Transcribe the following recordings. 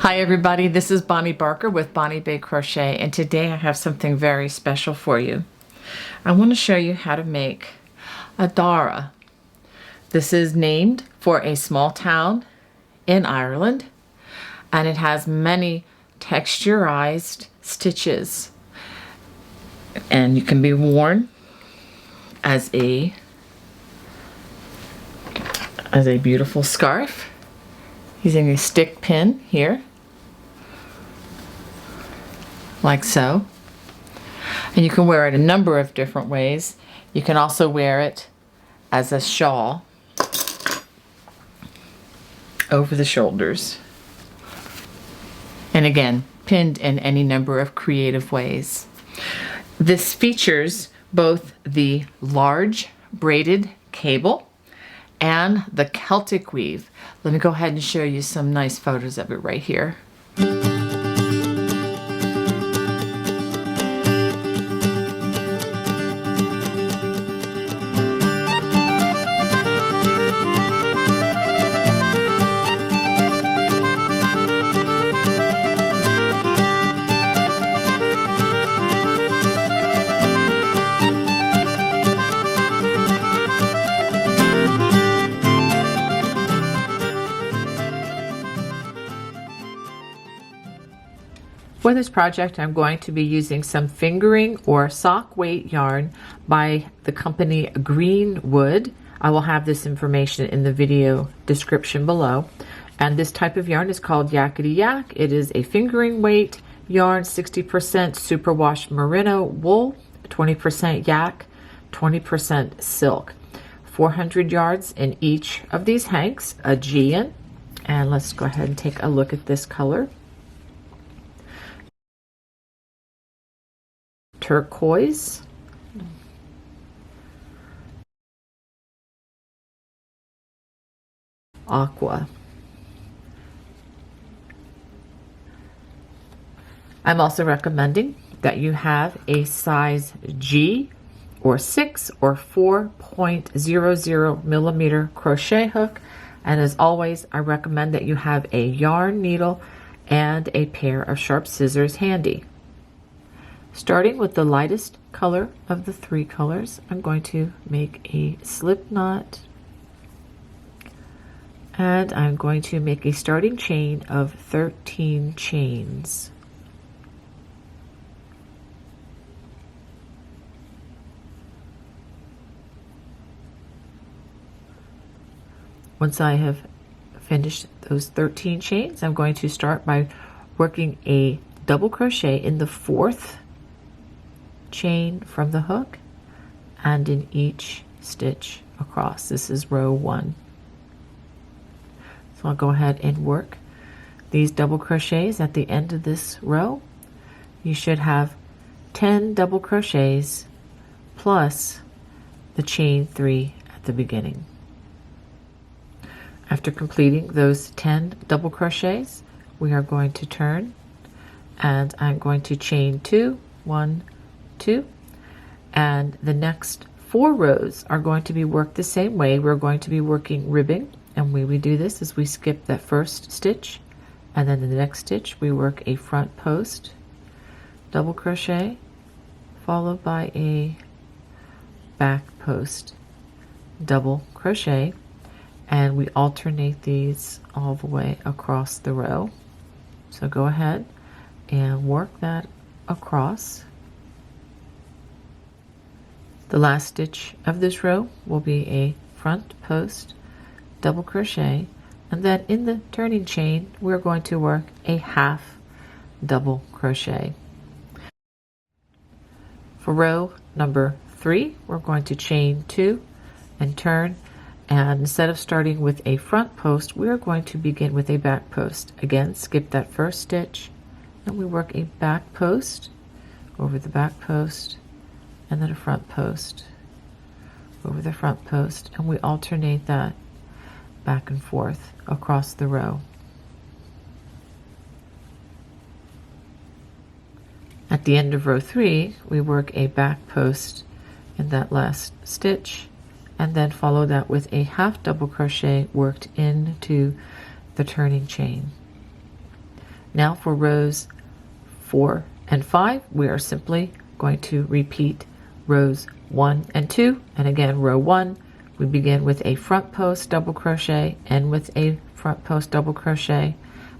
Hi everybody, this is Bonnie Barker with Bonnie Bay Crochet, and today I have something very special for you. I want to show you how to make a Dara. This is named for a small town in Ireland, and it has many texturized stitches, and you can be worn as a beautiful scarf using a stick pin here, like so. And you can wear it a number of different ways. You can also wear it as a shawl over the shoulders. And again, pinned in any number of creative ways. This features both the large braided cable and the Celtic weave. Let me go ahead and show you some nice photos of it right here. For this project, I'm going to be using some fingering or sock weight yarn by the company Greenwood. I will have this information in the video description below. And this type of yarn is called Yakety Yak. It is a fingering weight yarn, 60% superwash merino wool, 20% yak, 20% silk. 400 yards in each of these hanks, Aegean. And let's go ahead and take a look at this color. Turquoise, aqua. I'm also recommending that you have a size G or 6 or 4.00 millimeter crochet hook, and as always I recommend that you have a yarn needle and a pair of sharp scissors handy. Starting with the lightest color of the three colors, I'm going to make a slip knot, and I'm going to make a starting chain of 13 chains. Once I have finished those 13 chains, I'm going to start by working a double crochet in the fourth chain from the hook and in each stitch across. This is row 1. So I'll go ahead and work these double crochets at the end of this row. You should have 10 double crochets plus the chain 3 at the beginning. After completing those 10 double crochets, we are going to turn, and I'm going to chain 2, 1, 2, and the next 4 rows are going to be worked the same way. We're going to be working ribbing, and the way we do this is we skip that first stitch, and then in the next stitch we work a front post double crochet followed by a back post double crochet, and we alternate these all the way across the row. So go ahead and work that across. The last stitch of this row will be a front post double crochet, and then in the turning chain we're going to work a half double crochet. For row number 3, we're going to chain 2 and turn, and instead of starting with a front post, we're going to begin with a back post. Again, skip that first stitch, and we work a back post over the back post, and then a front post over the front post, and we alternate that back and forth across the row. At the end of row 3, we work a back post in that last stitch, and then follow that with a half double crochet worked into the turning chain. Now for rows 4 and 5, we are simply going to repeat rows 1 and 2. And again, row 1, we begin with a front post double crochet, and with a front post double crochet.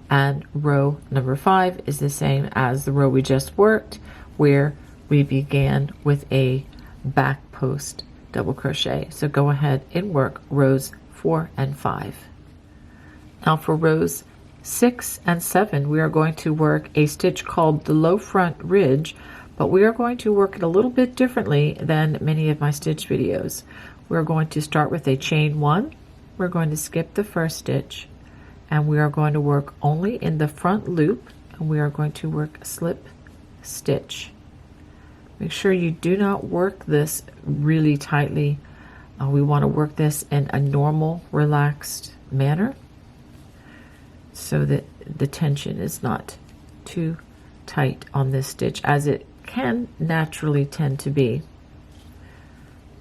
And row number 5 is the same as the row we just worked, where we began with a back post double crochet. So go ahead and work rows 4 and 5. Now for rows 6 and 7, we are going to work a stitch called the low front ridge, but we are going to work it a little bit differently than many of my stitch videos. We're going to start with a chain 1. We're going to skip the first stitch, and we are going to work only in the front loop, and we are going to work slip stitch. Make sure you do not work this really tightly. We want to work this in a normal, relaxed manner so that the tension is not too tight on this stitch, as it can naturally tend to be.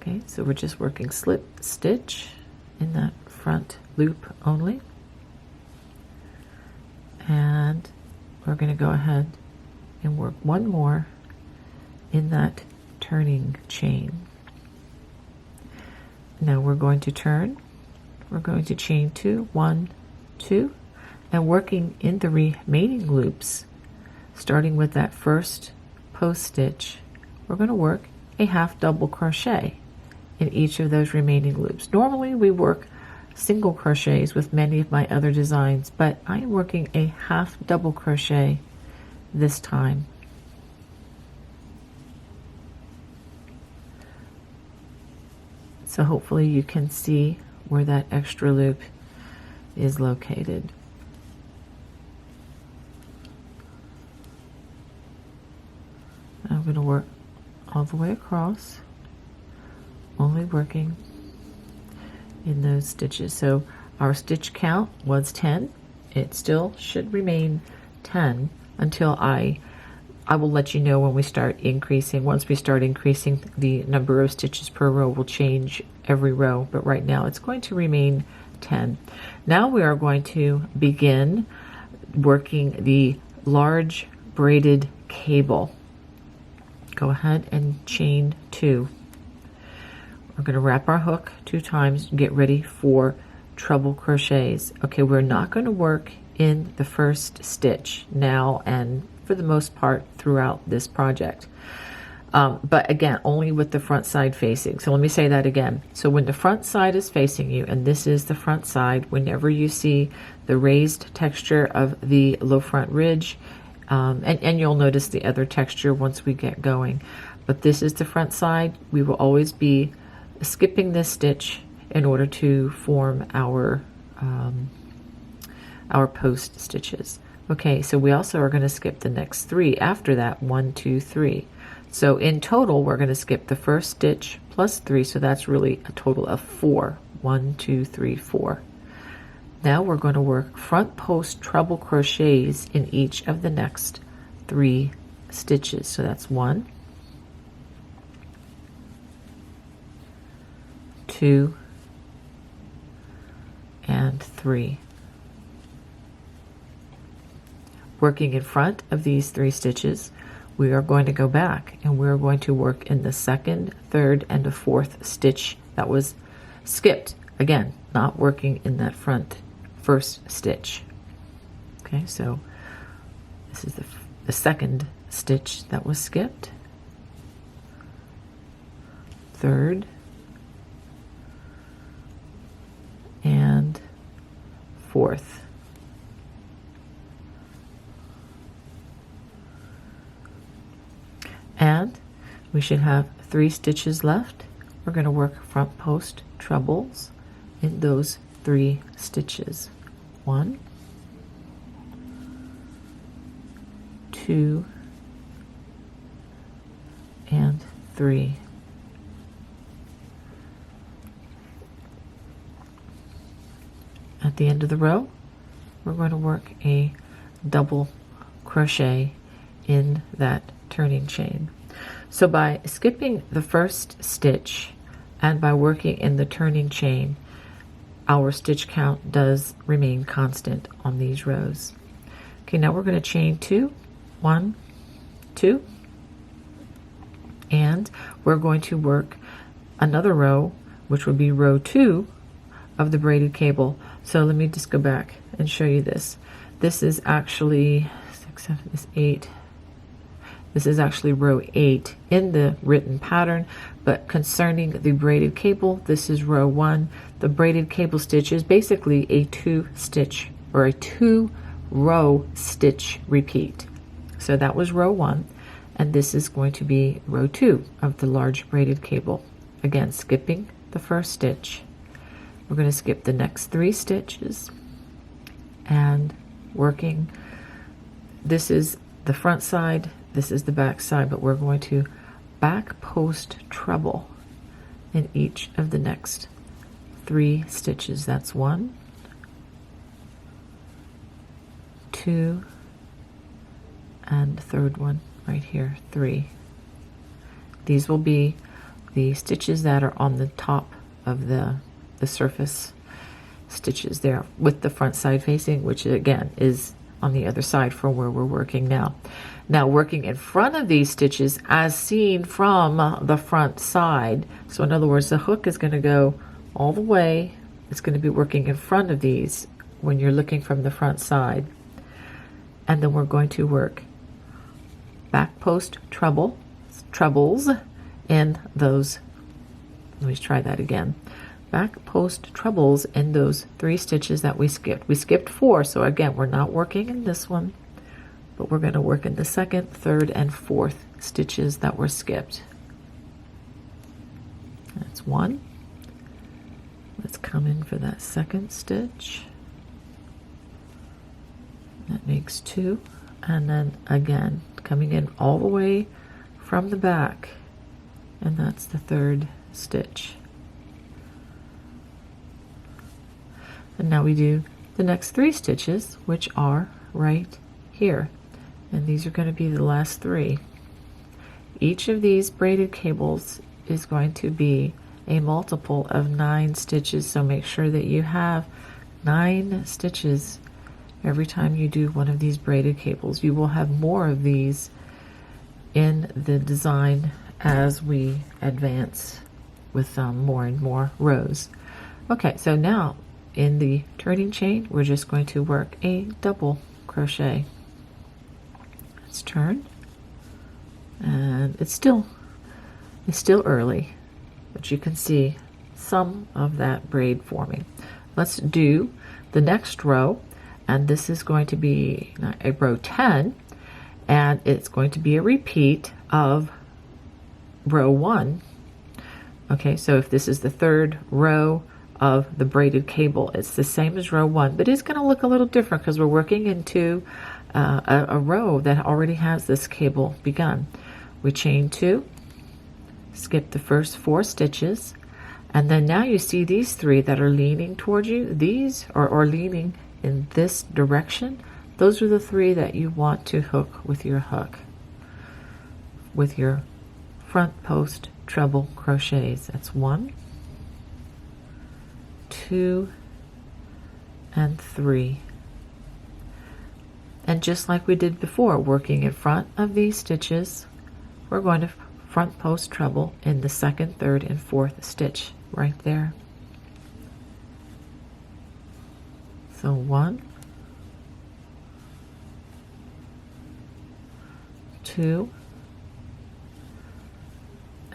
Okay, so we're just working slip stitch in that front loop only. And we're going to go ahead and work one more in that turning chain. Now we're going to turn. We're going to chain 2, 1, 2, and working in the remaining loops, starting with that first post stitch, we're going to work a half double crochet in each of those remaining loops. Normally we work single crochets with many of my other designs, but I am working a half double crochet this time. So hopefully you can see where that extra loop is located. I'm going to work all the way across, only working in those stitches. So our stitch count was 10. It still should remain 10 until I will let you know when we start increasing. Once we start increasing, the number of stitches per row will change every row, but right now it's going to remain 10. Now we are going to begin working the large braided cable. Go ahead and chain 2. We're going to wrap our hook 2 times and get ready for treble crochets. Okay, we're not going to work in the first stitch now and for the most part throughout this project. But again, only with the front side facing. So let me say that again. So when the front side is facing you, and this is the front side, whenever you see the raised texture of the low front ridge, and you'll notice the other texture once we get going. But this is the front side. We will always be skipping this stitch in order to form our post stitches. Okay, so we also are going to skip the next 3 after that, 1, 2, 3. So in total, we're going to skip the first stitch plus 3, so that's really a total of 4. 1, 2, 3, 4. Now we're going to work front post treble crochets in each of the next 3 stitches. So that's 1, 2, and 3. Working in front of these 3 stitches, we are going to go back and we're going to work in the 2nd, 3rd, and the 4th stitch that was skipped. Again, not working in that front first stitch. Okay, so this is the 2nd stitch that was skipped, 3rd, and 4th. And we should have 3 stitches left. We're going to work front post trebles in those 3 stitches. 1, 2, and 3. At the end of the row, we're going to work a double crochet in that turning chain. So by skipping the first stitch and by working in the turning chain, our stitch count does remain constant on these rows. Okay, now we're going to chain 2, 1, 2, and we're going to work another row, which would be row 2 of the braided cable. So let me just go back and show you this. This is actually 6, 7, 8. This is actually row 8 in the written pattern, but concerning the braided cable, this is row 1. The braided cable stitch is basically a 2-stitch or a 2-row stitch repeat. So that was row 1, and this is going to be row 2 of the large braided cable. Again, skipping the first stitch. We're going to skip the next 3 stitches and working. This is the front side, this is the back side, but we're going to back post treble in each of the next 3 stitches. That's 1, 2, and the third one right here, 3. These will be the stitches that are on the top of the surface stitches there with the front side facing, which again is on the other side from where we're working now. Now working in front of these stitches as seen from the front side. So in other words, the hook is going to go all the way. It's going to be working in front of these when you're looking from the front side. And then we're going to work back post trebles in those, let me try that again. Back post trebles in those 3 stitches that we skipped. We skipped 4, so again, we're not working in this one, but we're going to work in the 2nd, 3rd, and 4th stitches that were skipped. That's 1. Let's come in for that 2nd stitch. That makes 2, and then again, coming in all the way from the back, and that's the 3rd stitch. And now we do the next 3 stitches, which are right here. And these are going to be the last 3. Each of these braided cables is going to be a multiple of 9 stitches. So make sure that you have 9 stitches every time you do one of these braided cables. You will have more of these in the design as we advance with more and more rows. Okay, so now in the turning chain, we're just going to work a double crochet. Let's turn, and it's still early, but you can see some of that braid forming. Let's do the next row, and this is going to be a row 10, and it's going to be a repeat of row 1. Okay, so if this is the 3rd row of the braided cable, it's the same as row 1, but it's going to look a little different because we're working into a row that already has this cable begun. We chain 2, skip the first 4 stitches, and then now you see these 3 that are leaning towards you. These are leaning in this direction. Those are the 3 that you want to hook with your hook with your front post treble crochets. That's 1, 2, and 3. And just like we did before, working in front of these stitches, we're going to front post treble in the 2nd, 3rd, and 4th stitch right there. So 1, 2,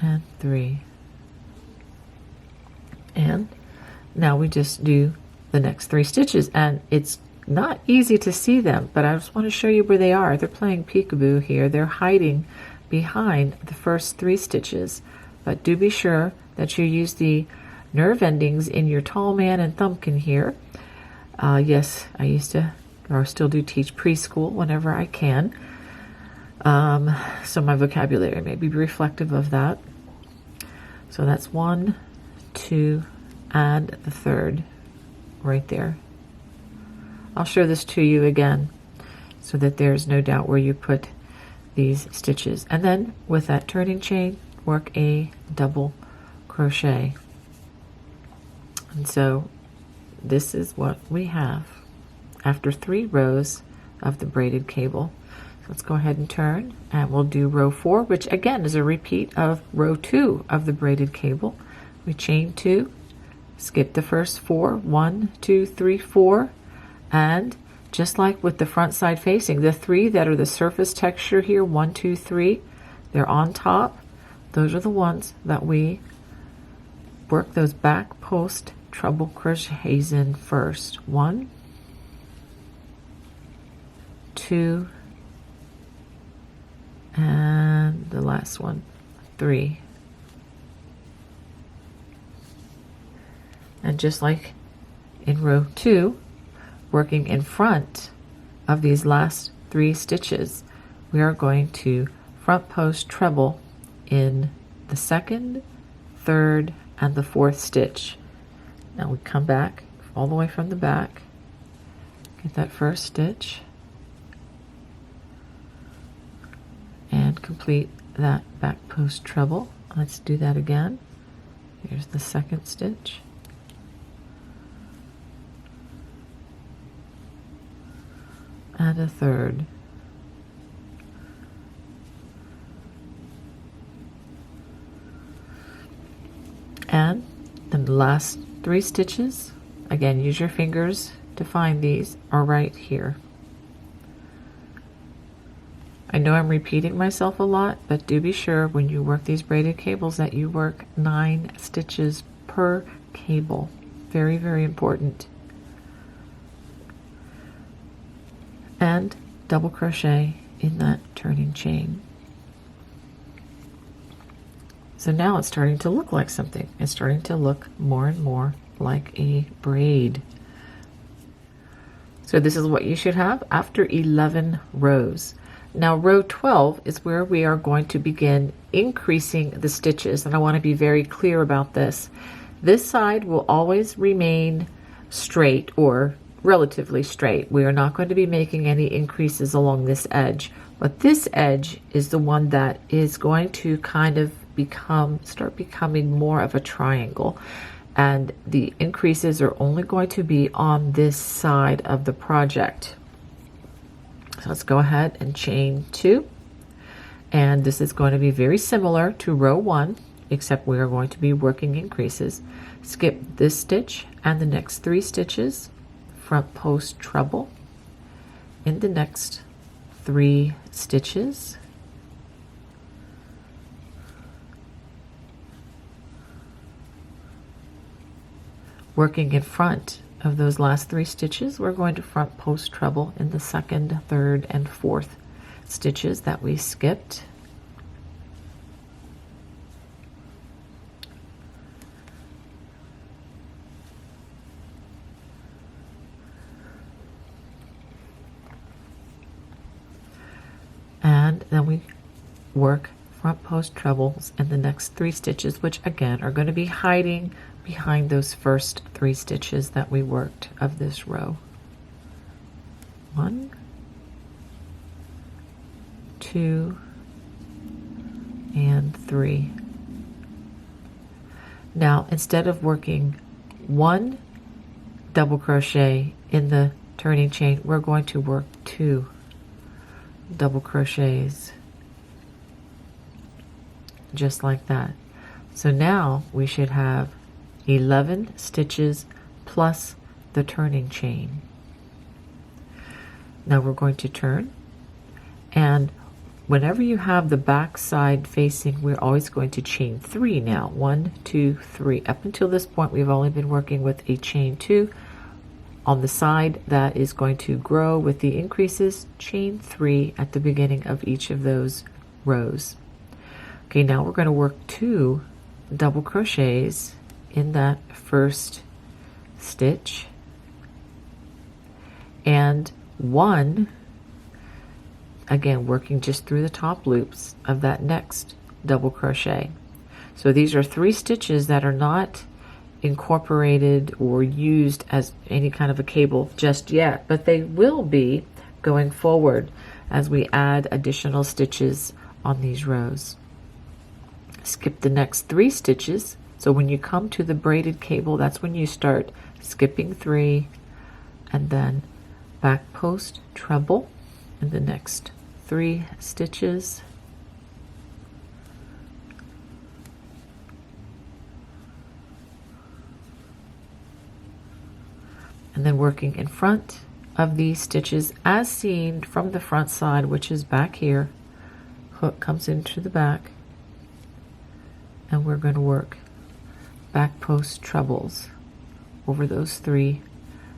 and 3. And now we just do the next 3 stitches, and it's not easy to see them, but I just want to show you where they are. They're playing peekaboo here. They're hiding behind the first 3 stitches, but do be sure that you use the nerve endings in your tall man and thumbkin here. Yes, I used to, or still do, teach preschool whenever I can, so my vocabulary may be reflective of that. So that's 1, 2, and the 3rd right there. I'll show this to you again so that there's no doubt where you put these stitches. And then with that turning chain, work a double crochet. And so this is what we have. After 3 rows of the braided cable. So let's go ahead and turn, and we'll do row 4, which again is a repeat of row 2 of the braided cable. We chain 2, skip the first 4, 1, 2, 3, 4, and just like with the front side facing, the 3 that are the surface texture here, 1, 2, 3, they're on top. Those are the ones that we work those back post treble crochets in first. 1, 2, and the last one, 3. And just like in row 2, working in front of these last 3 stitches, we are going to front post treble in the 2nd, 3rd, and the 4th stitch. Now we come back all the way from the back, get that first stitch, and complete that back post treble. Let's do that again. Here's the 2nd stitch, and a 3rd, and then the last 3 stitches, again use your fingers to find these, are right here. I know I'm repeating myself a lot, but do be sure when you work these braided cables that you work 9 stitches per cable. Very, very important. And double crochet in that turning chain. So now it's starting to look like something. It's starting to look more and more like a braid. So this is what you should have after 11 rows. Now row 12 is where we are going to begin increasing the stitches, and I want to be very clear about this. This side will always remain straight or relatively straight. We are not going to be making any increases along this edge, but this edge is the one that is going to kind of start becoming more of a triangle, and the increases are only going to be on this side of the project. So let's go ahead and chain 2, and this is going to be very similar to row 1, except we are going to be working increases. Skip this stitch and the next 3 stitches, front post treble in the next 3 stitches, working in front of those last 3 stitches. We're going to front post treble in the 2nd, 3rd, and 4th stitches that we skipped. And then we work front post trebles in the next 3 stitches, which again are going to be hiding behind those first 3 stitches that we worked of this row. 1, 2, and 3. Now instead of working 1 double crochet in the turning chain, we're going to work 2 double crochets, just like that. So now we should have 11 stitches plus the turning chain. Now we're going to turn, and whenever you have the back side facing, we're always going to chain 3 now. 1, 2, 3. Up until this point we've only been working with a chain 2. On the side that is going to grow with the increases, chain 3 at the beginning of each of those rows. Okay, now we're going to work 2 double crochets in that first stitch, and 1, again working just through the top loops of that next double crochet. So these are 3 stitches that are not incorporated or used as any kind of a cable just yet, but they will be going forward as we add additional stitches on these rows. Skip the next 3 stitches. So when you come to the braided cable, that's when you start skipping 3 and then back post treble in the next 3 stitches, and then working in front of these stitches as seen from the front side, which is back here. Hook comes into the back, and we're going to work back post trebles over those 3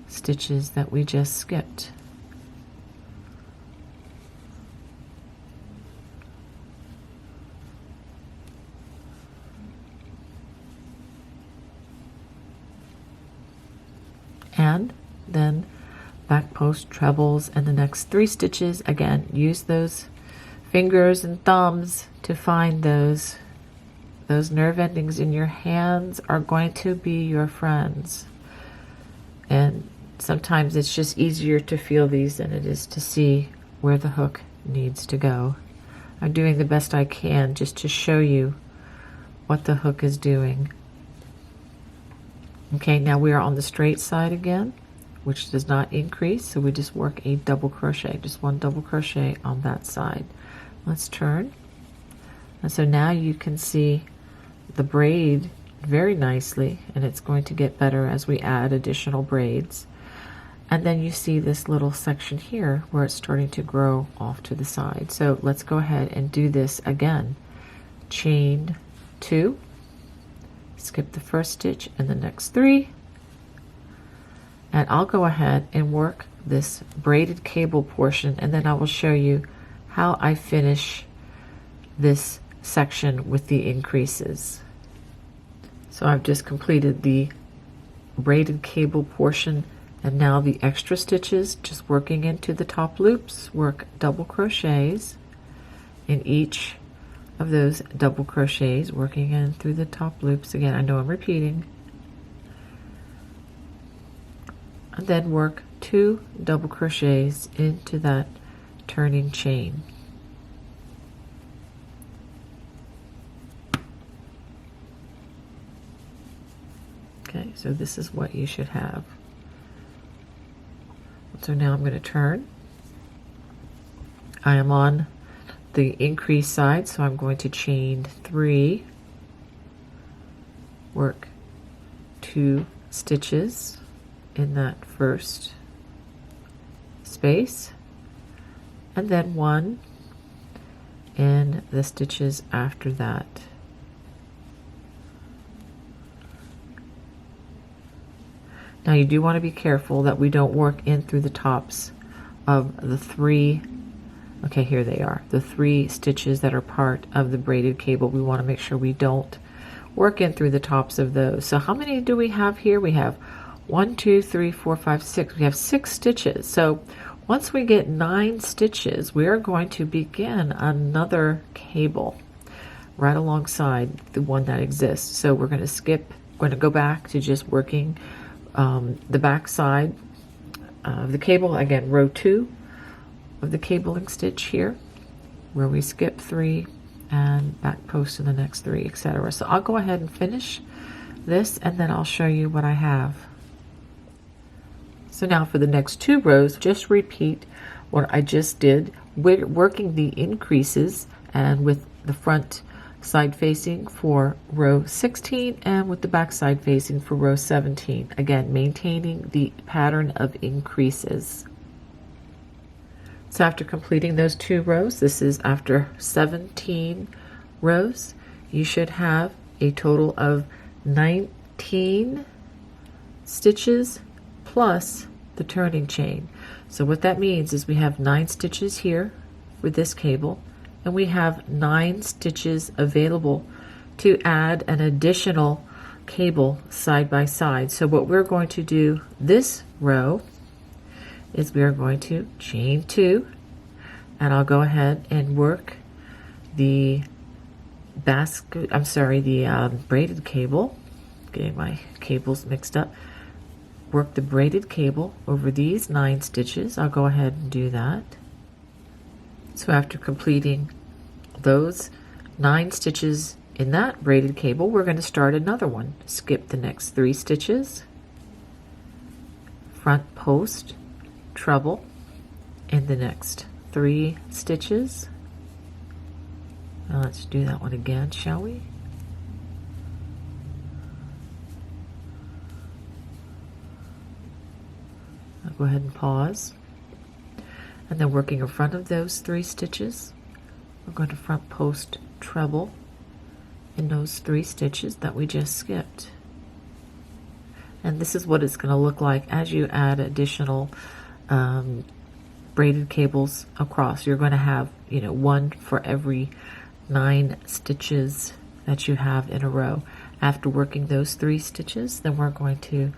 stitches that we just skipped. And then back post trebles and the next 3 stitches. Again, use those fingers and thumbs to find those nerve endings in your hands are going to be your friends. And sometimes it's just easier to feel these than it is to see where the hook needs to go. I'm doing the best I can just to show you what the hook is doing. Okay, now we are on the straight side again, which does not increase, so we just work a double crochet, just 1 double crochet on that side. Let's turn. And so now you can see the braid very nicely, and it's going to get better as we add additional braids. And then you see this little section here where it's starting to grow off to the side. So let's go ahead and do this again. Chain 2, skip the first stitch and the next 3, and I'll go ahead and work this braided cable portion, and then I will show you how I finish this section with the increases. So I've just completed the braided cable portion, and now the extra stitches, just working into the top loops, work double crochets in each of those double crochets, working in through the top loops. Again, I know I'm repeating. And then work 2 double crochets into that turning chain. Okay, so this is what you should have. So now I'm going to turn. I am on the increase side, so I'm going to chain 3, work 2 stitches in that first space, and then 1 in the stitches after that. Now you do want to be careful that we don't work in through the tops of the 3, okay, here they are, the 3 stitches that are part of the braided cable. We want to make sure we don't work in through the tops of those. So how many do we have here? We have 1, 2, 3, 4, 5, 6. We have 6 stitches. So once we get 9 stitches, we are going to begin another cable right alongside the one that exists. So we're going to we're going to go back to just working the back side of the cable. Again, row 2 of the cabling stitch here, where we skip 3 and back post in the next 3, etc. So I'll go ahead and finish this, and then I'll show you what I have. So now for the next 2 rows, just repeat what I just did. We're working the increases and with the front side facing for row 16 and with the back side facing for row 17. Again, maintaining the pattern of increases. So after completing those 2 rows, this is after 17 rows, you should have a total of 19 stitches plus the turning chain. So what that means is we have 9 stitches here for this cable, and we have 9 stitches available to add an additional cable side by side. So what we're going to do this row is we are going to chain 2, and I'll go ahead and work the braided cable, getting my cables mixed up, work the braided cable over these 9 stitches. I'll go ahead and do that. So after completing those 9 stitches in that braided cable, we're going to start another one. Skip the next 3 stitches, front post treble in the next 3 stitches. Now let's do that one again, shall we? I'll go ahead and pause. And then working in front of those 3 stitches, we're going to front post treble in those 3 stitches that we just skipped. And this is what it's going to look like as you add additional braided cables across. You're going to have, you know, 1 for every 9 stitches that you have in a row. After working those 3 stitches, then we're going to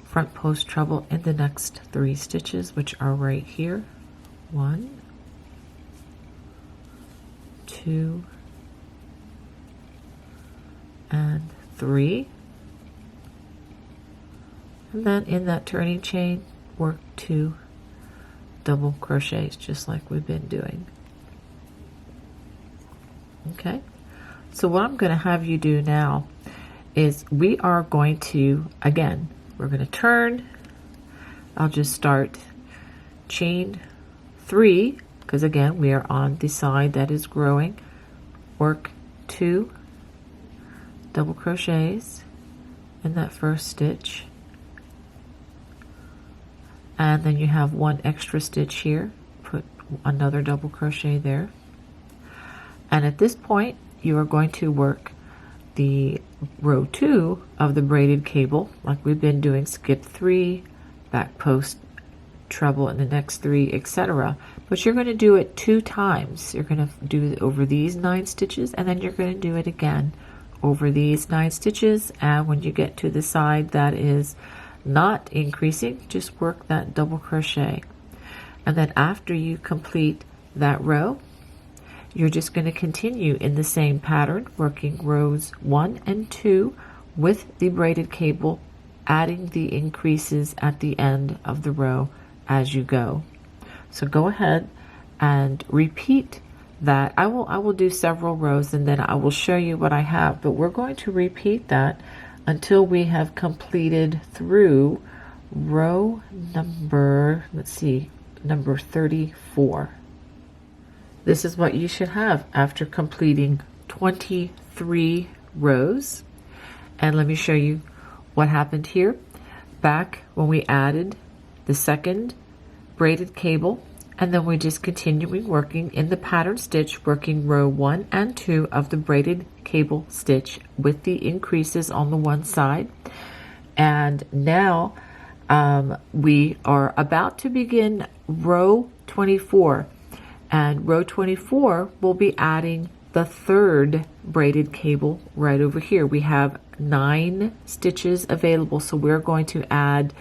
front post treble in the next 3 stitches, which are right here. 1, 2, and 3. And then in that turning chain, work 2 double crochets, just like we've been doing. Okay, so what I'm going to have you do now is we are going to, again, we're going to turn. I'll just start chain 3, because again, we are on the side that is growing. Work 2 double crochets in that first stitch. And then you have 1 extra stitch here. Put another double crochet there. And at this point, you are going to work the row 2 of the braided cable, like we've been doing. Skip 3, back post treble in the next 3, etc. But you're going to do it 2 times. You're going to do it over these 9 stitches, and then you're going to do it again over these 9 stitches. And when you get to the side that is not increasing, just work that double crochet. And then after you complete that row, you're just going to continue in the same pattern, working rows 1 and 2 with the braided cable, adding the increases at the end of the row as you go. So go ahead and repeat that. I will do several rows, and then I will show you what I have, but we're going to repeat that until we have completed through row number, let's see, number 34. This is what you should have after completing 23 rows. And let me show you what happened here. Back when we added the second braided cable, and then we're just continuing working in the pattern stitch, working row 1 and 2 of the braided cable stitch with the increases on the one side. And now we are about to begin row 24, and row 24 will be adding the third braided cable right over here. We have 9 stitches available, so we're going to add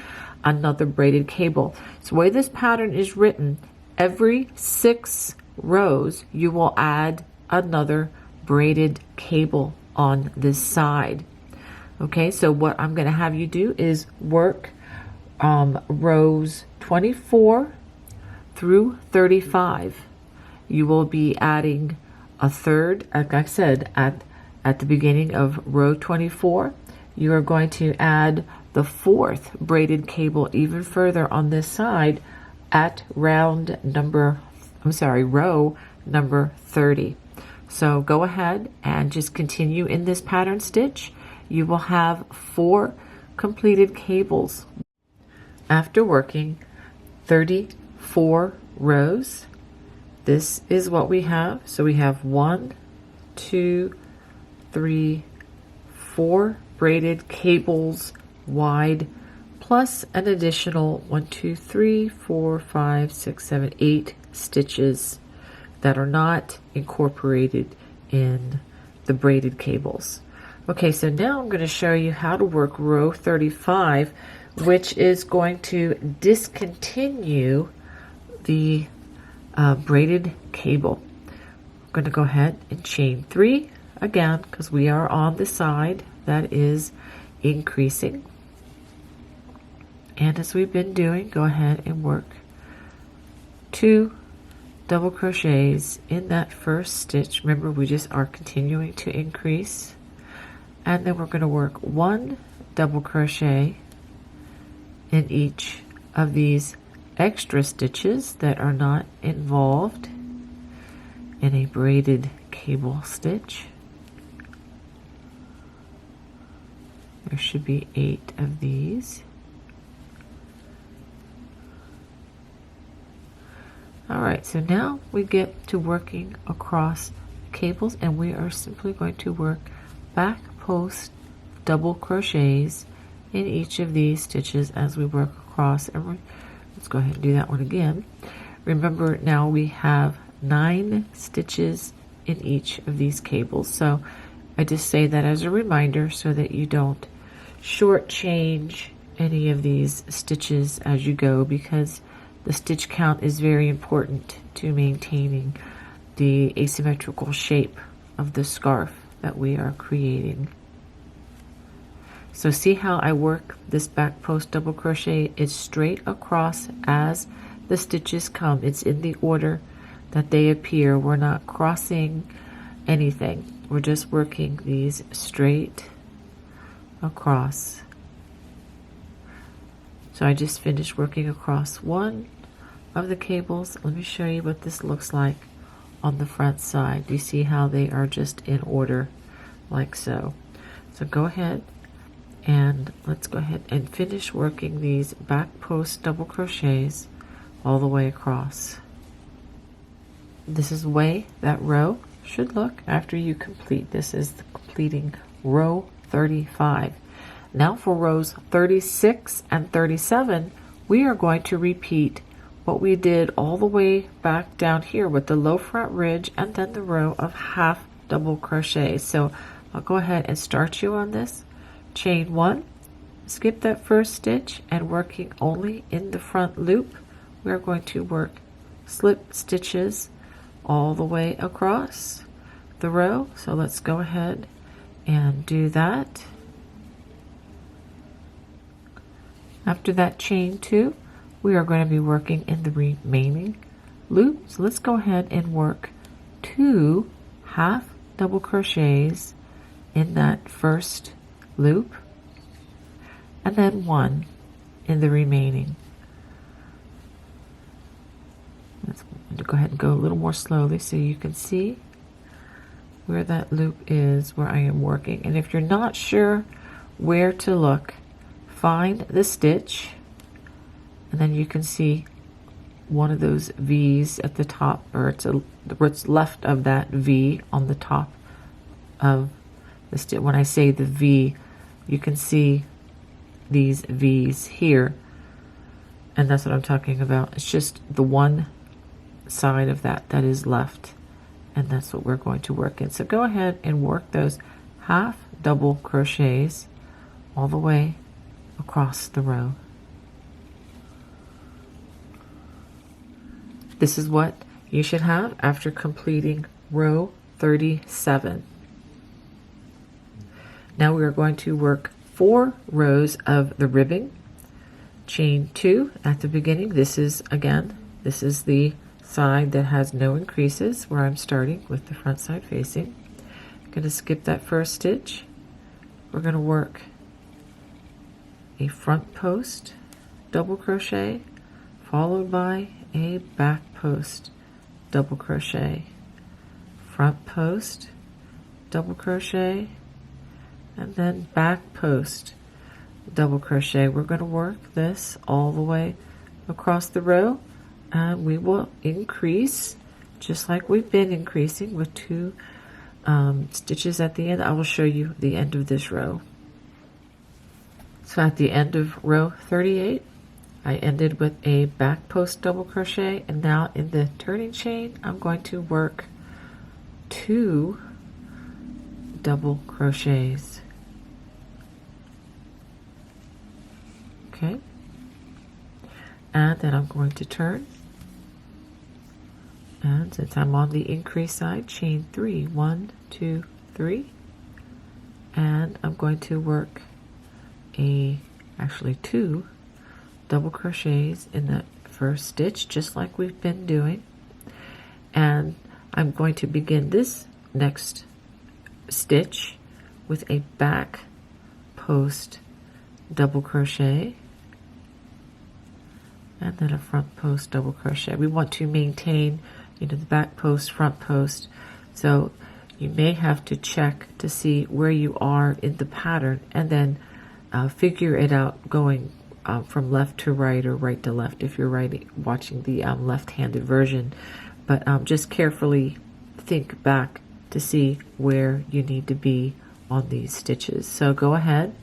another braided cable. So the way this pattern is written, every 6 rows you will add another braided cable on this side. Okay, so what I'm going to have you do is work rows 24 through 35. You will be adding a third, like I said, at the beginning of row 24. You are going to add the 4th braided cable even further on this side at row number 30. So go ahead and just continue in this pattern stitch. You will have 4 completed cables. After working 34 rows, this is what we have. So we have 1, 2, 3, 4 braided cables wide, plus an additional 1, 2, 3, 4, 5, 6, 7, 8 stitches that are not incorporated in the braided cables. Okay, so now I'm going to show you how to work row 35, which is going to discontinue the braided cable. I'm going to go ahead and chain 3 again, because we are on the side that is increasing. And as we've been doing, go ahead and work 2 double crochets in that first stitch. Remember, we just are continuing to increase. And then we're going to work 1 double crochet in each of these extra stitches that are not involved in a braided cable stitch. There should be 8 of these. Alright, so now we get to working across cables, and we are simply going to work back post double crochets in each of these stitches as we work across. And let's go ahead and do that one again. Remember, now we have 9 stitches in each of these cables, so I just say that as a reminder so that you don't shortchange any of these stitches as you go, because the stitch count is very important to maintaining the asymmetrical shape of the scarf that we are creating. So see how I work this back post double crochet? It's straight across as the stitches come. It's in the order that they appear. We're not crossing anything. We're just working these straight across. So I just finished working across one of the cables. Let me show you what this looks like on the front side. You see how they are just in order like so. So go ahead and let's go ahead and finish working these back post double crochets all the way across. This is the way that row should look after you complete. This is the completing row 35. Now for rows 36 and 37, we are going to repeat what we did all the way back down here with the low front ridge and then the row of half double crochet. So I'll go ahead and start you on this. Chain 1, skip that first stitch, and working only in the front loop, we're going to work slip stitches all the way across the row. So let's go ahead and do that. After that chain 2, we are going to be working in the remaining loop. So let's go ahead and work 2 half double crochets in that first loop, and then 1 in the remaining. Let's go ahead and go a little more slowly so you can see where that loop is, where I am working. And if you're not sure where to look, find the stitch, and then you can see one of those V's at the top, or what's left of that V on the top of the stitch. When I say the V, you can see these V's here, and that's what I'm talking about. It's just the one side of that that is left, and that's what we're going to work in. So go ahead and work those half double crochets all the way across the row. This is what you should have after completing row 37. Now we are going to work 4 rows of the ribbing. Chain 2 at the beginning. This is the side that has no increases, where I'm starting with the front side facing. I'm going to skip that first stitch. We're going to work a front post double crochet followed by a back post double crochet, front post double crochet, and then back post double crochet. We're going to work this all the way across the row, and we will increase just like we've been increasing with 2 stitches at the end. I will show you the end of this row. So at the end of row 38, I ended with a back post double crochet, and now in the turning chain I'm going to work 2 double crochets. Okay, and then I'm going to turn, and since I'm on the increase side, chain 3, 1, 2, 3, and I'm going to work actually 2 double crochets in that first stitch, just like we've been doing. And I'm going to begin this next stitch with a back post double crochet, and then a front post double crochet. We want to maintain, you know, the back post, front post. So you may have to check to see where you are in the pattern and then figure it out going from left to right or right to left if you're watching the left-handed version. But just carefully think back to see where you need to be on these stitches. So go ahead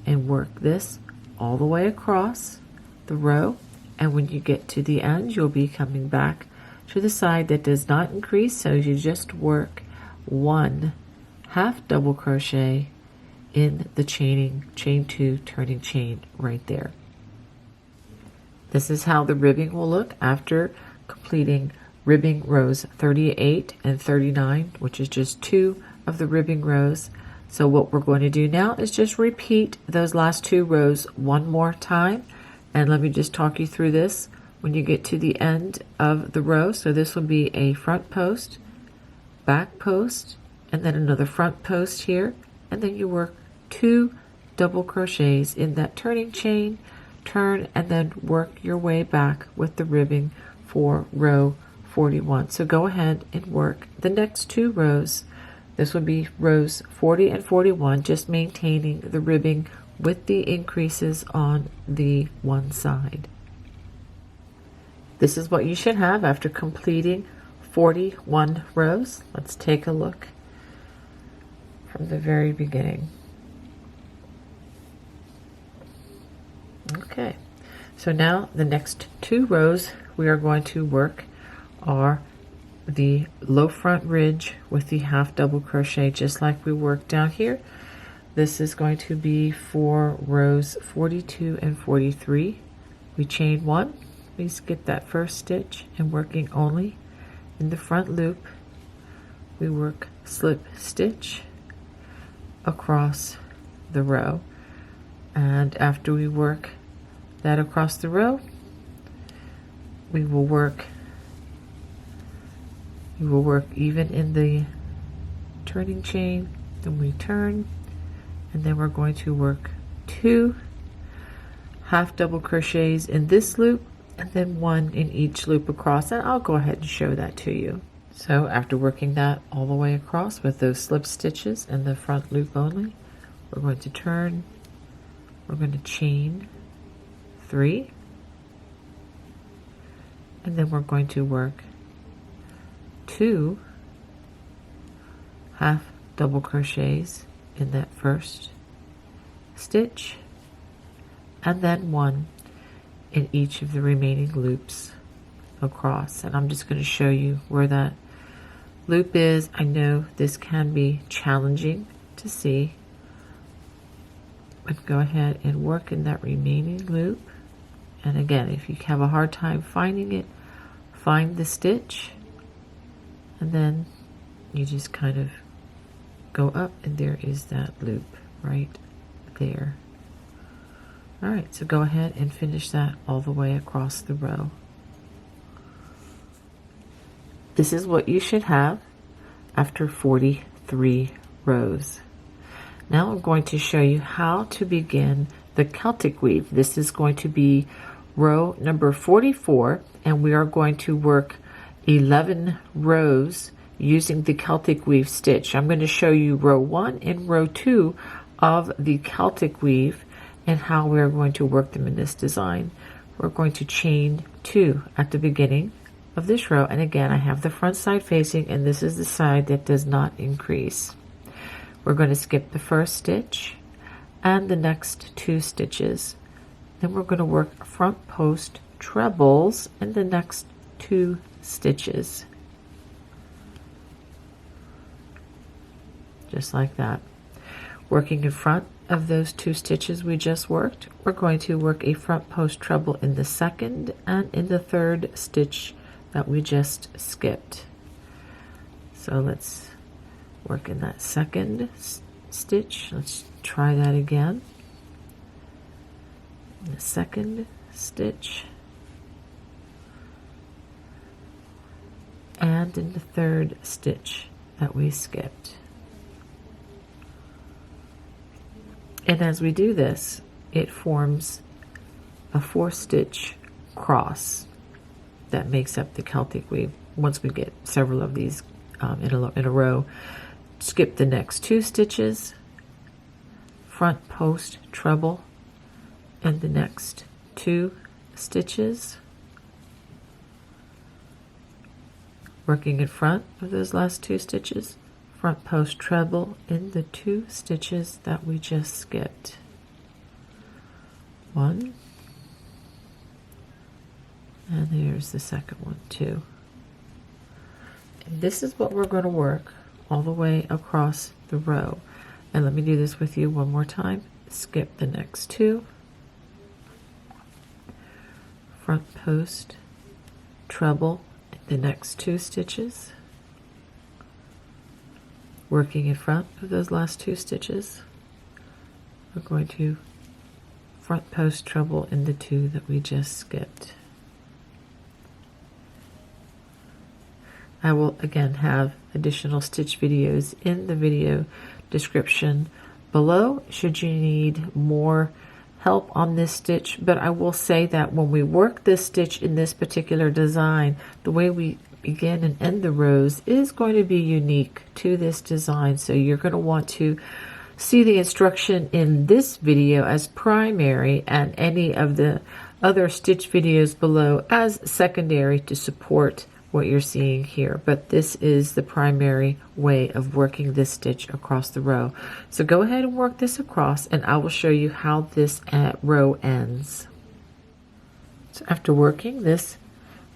and work this all the way across the row, and when you get to the end you'll be coming back to the side that does not increase, so you just work 1 half double crochet in the chain 2 turning chain right there. This is how the ribbing will look after completing ribbing rows 38 and 39, which is just 2 of the ribbing rows. So what we're going to do now is just repeat those last 2 rows one more time. And let me just talk you through this when you get to the end of the row. So this will be a front post, back post, and then another front post here. And then you work 2 double crochets in that turning chain, turn, and then work your way back with the ribbing for row 41. So go ahead and work the next 2 rows. This would be rows 40 and 41, just maintaining the ribbing with the increases on the one side. This is what you should have after completing 41 rows. Let's take a look from the very beginning. Okay, so now the next 2 rows we are going to work are the low front ridge with the half double crochet, just like we worked down here. This is going to be for rows 42 and 43. We chain 1, we skip that first stitch, and working only in the front loop, we work slip stitch across the row. And after we work that across the row, we will work even in the turning chain, then we turn, and then we're going to work 2 half double crochets in this loop and then 1 in each loop across, and I'll go ahead and show that to you. So after working that all the way across with those slip stitches and the front loop only, we're going to turn, we're going to chain 3, and then we're going to work 2 half double crochets in that first stitch, and then 1 in each of the remaining loops across. And I'm just going to show you where that loop is. I know this can be challenging to see, but go ahead and work in that remaining loop. And again, if you have a hard time finding it, find the stitch, and then you just kind of go up, and there is that loop right there. All right, so go ahead and finish that all the way across the row. This is what you should have after 43 rows. Now I'm going to show you how to begin the Celtic weave. This is going to be row number 44, and we are going to work 11 rows using the Celtic weave stitch. I'm going to show you row 1 and row 2 of the Celtic weave and how we're going to work them in this design. We're going to chain 2 at the beginning of this row, and again I have the front side facing, and this is the side that does not increase. We're going to skip the first stitch and the next 2 stitches. Then we're going to work front post trebles in the next 2 stitches, just like that. Working in front of those 2 stitches we just worked, we're going to work a front post treble in the second and in the third stitch that we just skipped. So let's work in that second stitch. Let's try that again. In the second stitch and in the third stitch that we skipped. And as we do this, it forms a 4-stitch cross that makes up the Celtic weave. Once we get several of these in a row, skip the next 2 stitches, front post treble in the next 2 stitches, working in front of those last 2 stitches, front post treble in the 2 stitches that we just skipped. 1, and there's the second one too. And this is what we're going to work all the way across the row. And let me do this with you one more time. Skip the next 2, front post treble in the next 2 stitches, working in front of those last 2 stitches. We're going to front post treble in the 2 that we just skipped. I will again have additional stitch videos in the video description below should you need more help on this stitch. But I will say that when we work this stitch in this particular design, the way we begin and end the rows is going to be unique to this design. So you're going to want to see the instruction in this video as primary and any of the other stitch videos below as secondary to support what you're seeing here. But this is the primary way of working this stitch across the row. So go ahead and work this across, and I will show you how this row ends. So after working this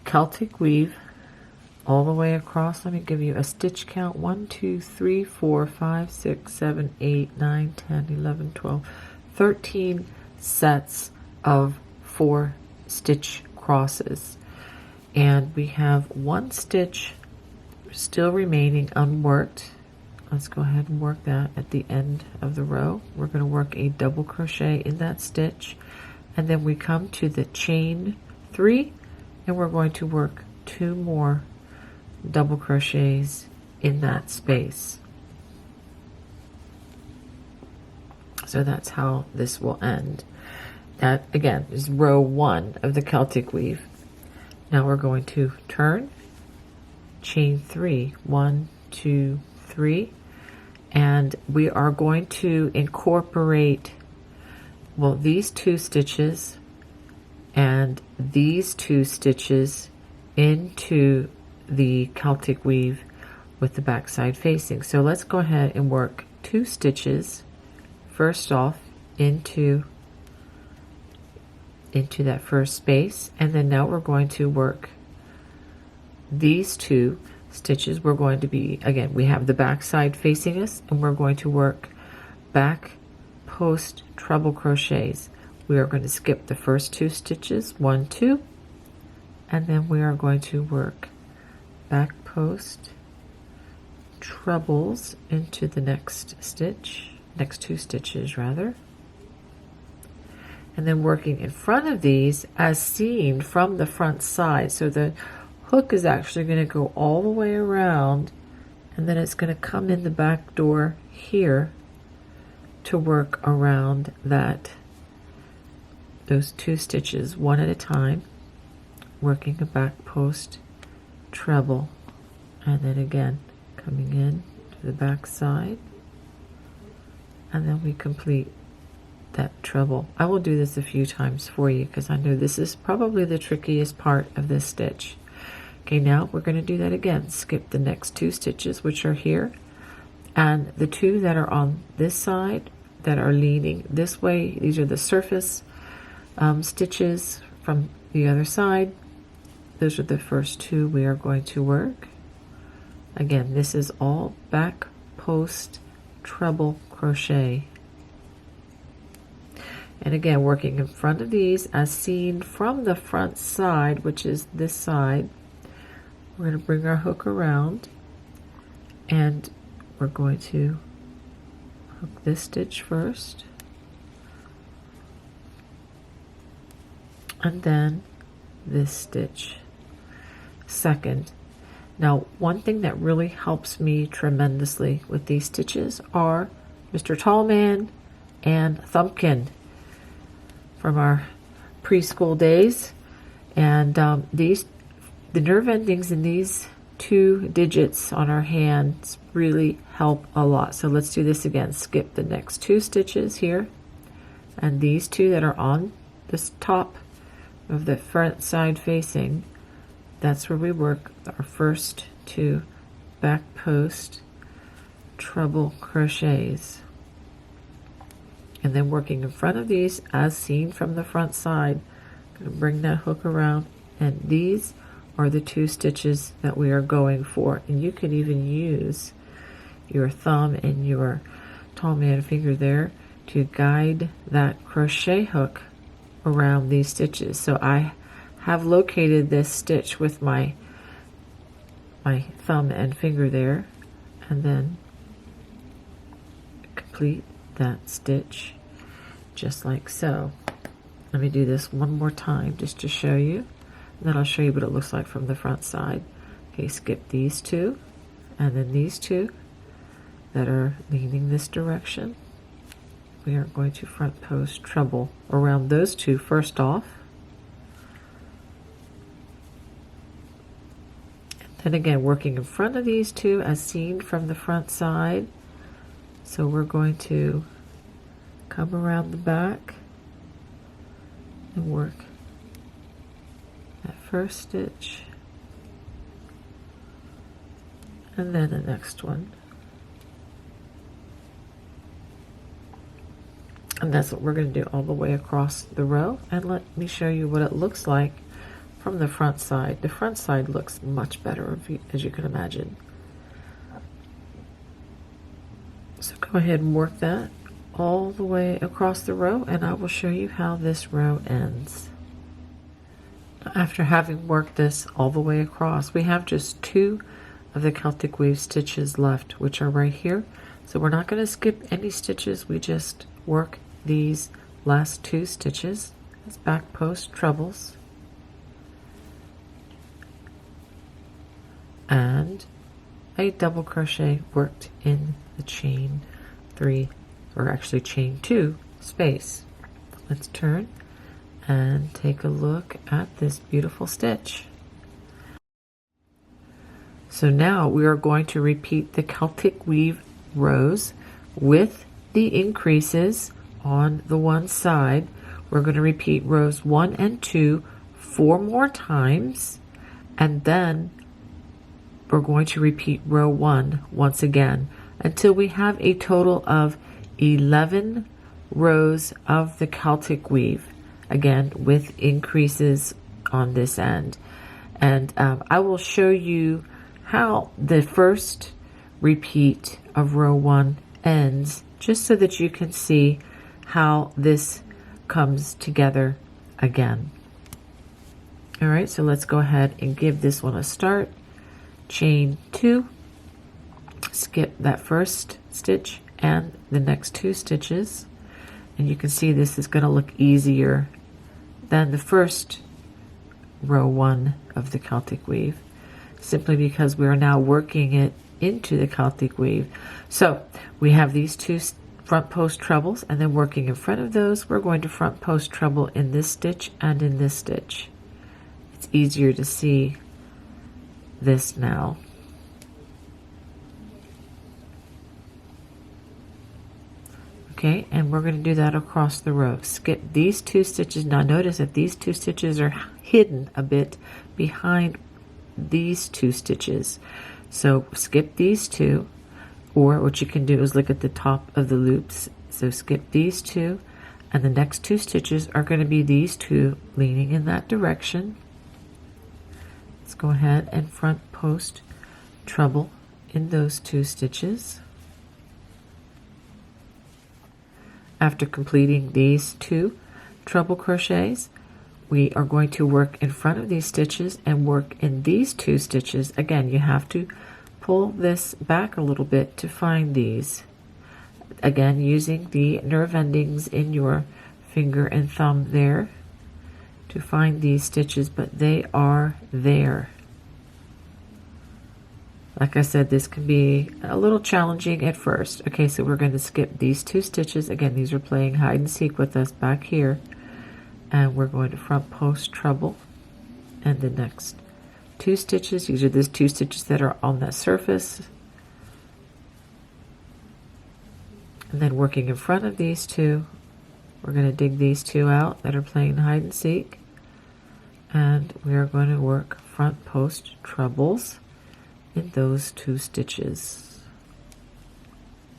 Celtic weave all the way across, let me give you a stitch count: 1, 2, 3, 4, 5, 6, 7, 8, 9, 10, 11, 12, 13 sets of 4 stitch crosses. And we have 1 stitch still remaining unworked. Let's go ahead and work that at the end of the row. We're going to work a double crochet in that stitch, and then we come to the chain 3, and we're going to work 2 more double crochets in that space. So that's how this will end. That again is row 1 of the Celtic weave. Now we're going to turn, chain 3, 1, 2, 3, and we are going to incorporate, well, these 2 stitches and these 2 stitches into the Celtic weave with the back side facing. So let's go ahead and work 2 stitches first off into that first space, and then now we're going to work these 2 stitches. We're going to be, again, we have the back side facing us, and we're going to work back post treble crochets. We are going to skip the first 2 stitches, 1, 2, and then we are going to work back post trebles into the next stitch, next 2 stitches rather. And then working in front of these as seen from the front side. So the hook is actually going to go all the way around, and then it's going to come in the back door here to work around those 2 stitches one at a time, working a back post treble, and then again coming in to the back side, and then we complete that treble. I will do this a few times for you because I know this is probably the trickiest part of this stitch. Okay, now we're going to do that again. Skip the next 2 stitches, which are here, and the 2 that are on this side that are leaning this way. These are the surface stitches from the other side. Those are the first 2 we are going to work. Again, this is all back post treble crochet. And again, working in front of these as seen from the front side, which is this side. We're going to bring our hook around, and we're going to hook this stitch first, and then this stitch second. Now, one thing that really helps me tremendously with these stitches are Mr. Tallman and Thumbkin from our preschool days. And the nerve endings in these 2 digits on our hands really help a lot. So let's do this again. Skip the next 2 stitches here, and these 2 that are on this top of the front side facing, that's where we work our first 2 back post treble crochets, and then working in front of these as seen from the front side. I'm going to bring that hook around, and these are the 2 stitches that we are going for. And you could even use your thumb and your tall man finger there to guide that crochet hook around these stitches. So I have located this stitch with my thumb and finger there, and then complete that stitch just like so. Let me do this one more time just to show you, and then I'll show you what it looks like from the front side. Okay, skip these 2 and then these 2 that are leaning this direction. We are going to front post treble around those 2 first off. Then again, working in front of these 2 as seen from the front side. So we're going to come around the back and work that first stitch, and then the next one. And that's what we're going to do all the way across the row. And let me show you what it looks like from the front side. The front side looks much better, as you can imagine. So go ahead and work that all the way across the row, and I will show you how this row ends. After having worked this all the way across, we have just 2 of the Celtic weave stitches left, which are right here. So we're not going to skip any stitches. We just work these last 2 stitches as back post trebles, and a double crochet worked in the chain 3, or actually chain 2 space. Let's turn and take a look at this beautiful stitch. So now we are going to repeat the Celtic weave rows with the increases on the one side. We're going to repeat rows 1 and 2 4 more times, and then we're going to repeat row 1 once again until we have a total of 11 rows of the Celtic weave, again with increases on this end. And I will show you how the first repeat of row 1 ends, just so that you can see how this comes together again. All right, so let's go ahead and give this one a start. Chain 2, skip that first stitch and the next 2 stitches, and you can see this is going to look easier than the first row 1 of the Celtic weave, simply because we are now working it into the Celtic weave. So we have these 2 front post trebles, and then working in front of those, we're going to front post treble in this stitch and in this stitch. It's easier to see this now. Okay, and we're going to do that across the row. Skip these 2 stitches. Now notice that these 2 stitches are hidden a bit behind these 2 stitches. So skip these 2, or what you can do is look at the top of the loops. So skip these 2, and the next 2 stitches are going to be these 2 leaning in that direction. Let's go ahead and front post treble in those 2 stitches. After completing these 2 treble crochets, we are going to work in front of these stitches and work in these 2 stitches. Again, you have to pull this back a little bit to find these. Again, using the nerve endings in your finger and thumb there to find these stitches, but they are there. Like I said, this can be a little challenging at first. Okay, so we're going to skip these 2 stitches. Again, these are playing hide and seek with us back here. And we're going to front post treble and the next 2 stitches. These are the 2 stitches that are on that surface. And then working in front of these 2, we're going to dig these 2 out that are playing hide and seek. And we are going to work front post trebles in those 2 stitches,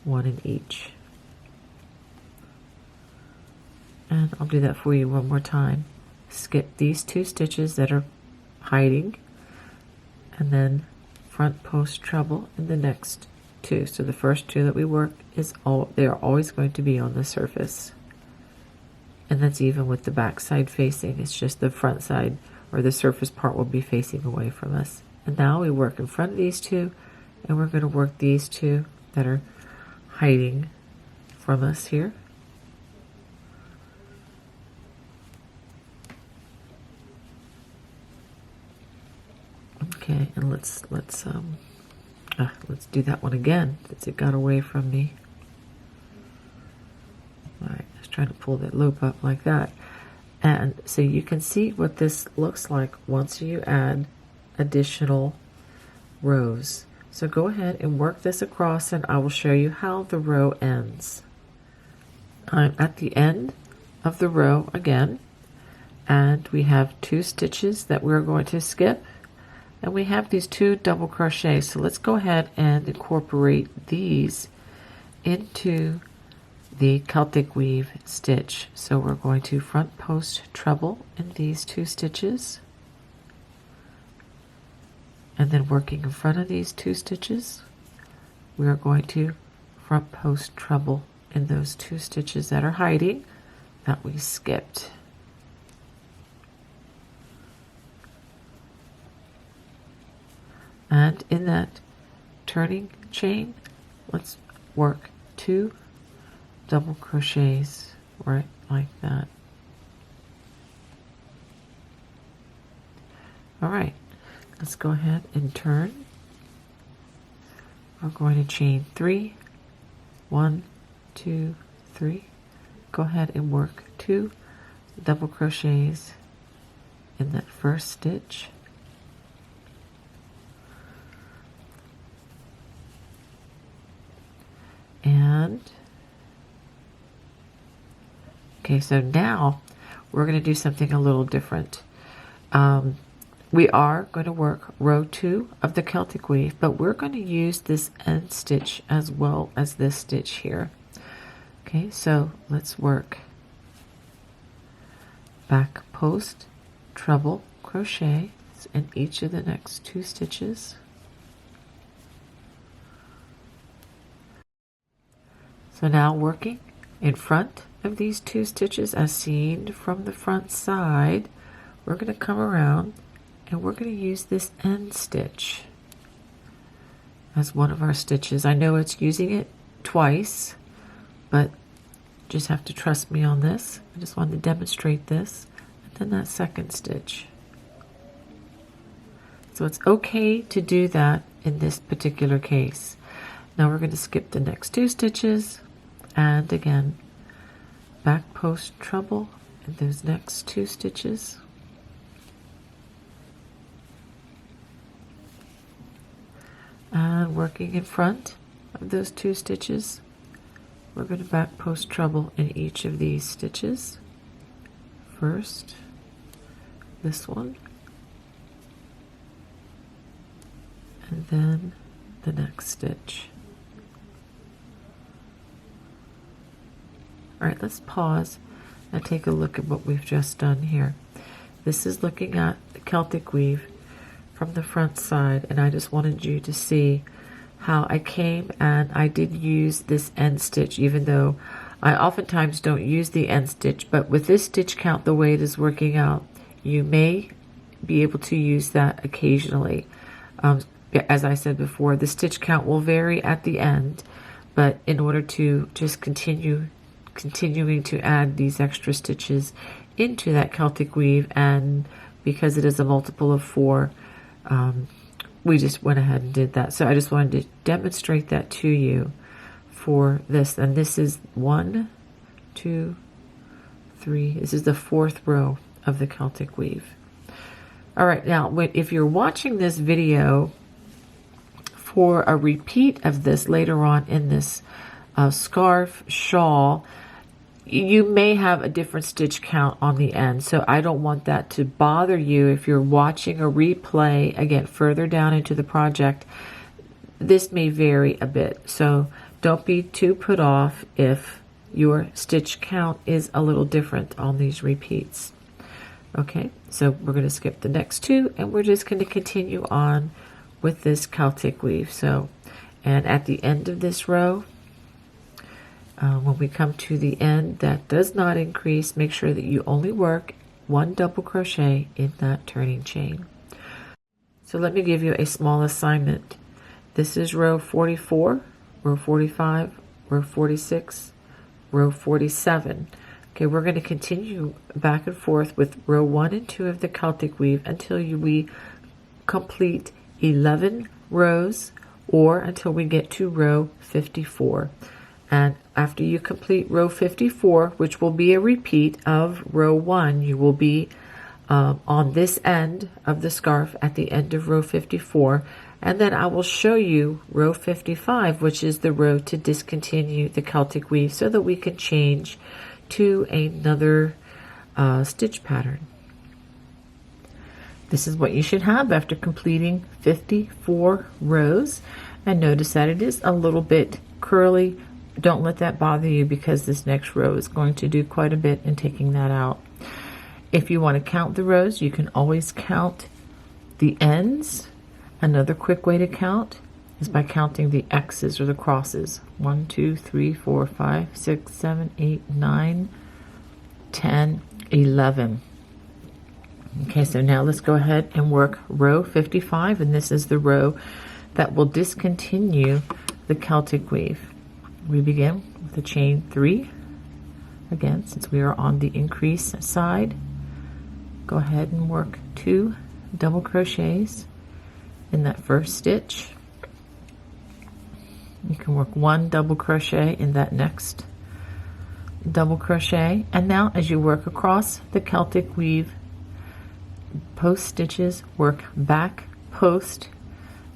1 in each. And I'll do that for you one more time. Skip these 2 stitches that are hiding, and then front post treble in the next 2. So the first 2 that we work they are always going to be on the surface. And that's even with the back side facing. It's just the front side or the surface part will be facing away from us. And now we work in front of these 2, and we're going to work these 2 that are hiding from us here. Okay, and let's do that one again since it got away from me. All right, I was trying to pull that loop up like that. And so you can see what this looks like once you add additional rows. So go ahead and work this across, and I will show you how the row ends. I'm at the end of the row again, and we have 2 stitches that we're going to skip, and we have these 2 double crochets. So let's go ahead and incorporate these into the Celtic weave stitch. So we're going to front post treble in these 2 stitches, and then working in front of these 2 stitches, we are going to front post treble in those 2 stitches that are hiding that we skipped. And in that turning chain, let's work 2 double crochets right like that. All right, let's go ahead and turn. We're going to chain 3, 1, 2, 3. Go ahead and work 2 double crochets in that first stitch. And okay, so now we're going to do something a little different. We are going to work row 2 of the Celtic weave, but we're going to use this end stitch as well as this stitch here. Okay, so let's work back post treble crochet in each of the next 2 stitches. So now working in front of these 2 stitches as seen from the front side, we're going to come around and we're going to use this end stitch as one of our stitches. I know it's using it twice, but just have to trust me on this. I just wanted to demonstrate this. And then that second stitch. So it's okay to do that in this particular case. Now we're going to skip the next 2 stitches, and again back post treble in those next 2 stitches. And working in front of those 2 stitches, we're going to back post treble in each of these stitches. First, this one, and then the next stitch. All right, let's pause and take a look at what we've just done here. This is looking at the Celtic weave from the front side, and I just wanted you to see how I came and I did use this end stitch, even though I oftentimes don't use the end stitch, but with this stitch count the way it is working out, you may be able to use that occasionally. As I said before, the stitch count will vary at the end, but in order to just continuing to add these extra stitches into that Celtic weave, and because it is a multiple of 4, we just went ahead and did that. So I just wanted to demonstrate that to you for this. And this is 1, 2, 3. This is the 4th row of the Celtic weave. All right, now if you're watching this video for a repeat of this later on in this scarf shawl, you may have a different stitch count on the end, so I don't want that to bother you if you're watching a replay again further down into the project. This may vary a bit, so don't be too put off if your stitch count is a little different on these repeats. Okay, so we're going to skip the next two and we're just going to continue on with this Celtic weave. So, and at the end of this row, when we come to the end that does not increase, make sure that you only work 1 double crochet in that turning chain. So let me give you a small assignment. This is row 44, row 45, row 46, row 47. Okay, we're going to continue back and forth with row 1 and 2 of the Celtic weave until we complete 11 rows, or until we get to row 54. And after you complete row 54, which will be a repeat of row 1, you will be on this end of the scarf at the end of row 54. And then I will show you row 55, which is the row to discontinue the Celtic weave so that we can change to another stitch pattern. This is what you should have after completing 54 rows. And notice that it is a little bit curly. Don't let that bother you because this next row is going to do quite a bit in taking that out. If you want to count the rows, you can always count the ends. Another quick way to count is by counting the X's or the crosses. 1, 2, 3, 4, 5, 6, 7, 8, 9, 10, 11. Okay, so now let's go ahead and work row 55, and this is the row that will discontinue the Celtic weave. We begin with a chain 3. Again, since we are on the increase side, go ahead and work 2 double crochets in that first stitch. You can work 1 double crochet in that next double crochet, and now as you work across the Celtic weave, post stitches, work back post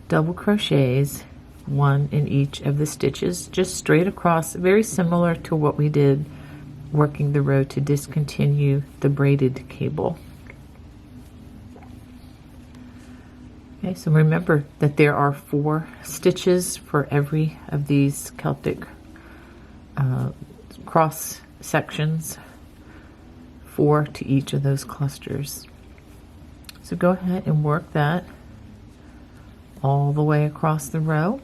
double crochets, 1 in each of the stitches, just straight across, very similar to what we did working the row to discontinue the braided cable. Okay, so remember that there are 4 stitches for every of these Celtic cross sections, 4 to each of those clusters. So go ahead and work that all the way across the row,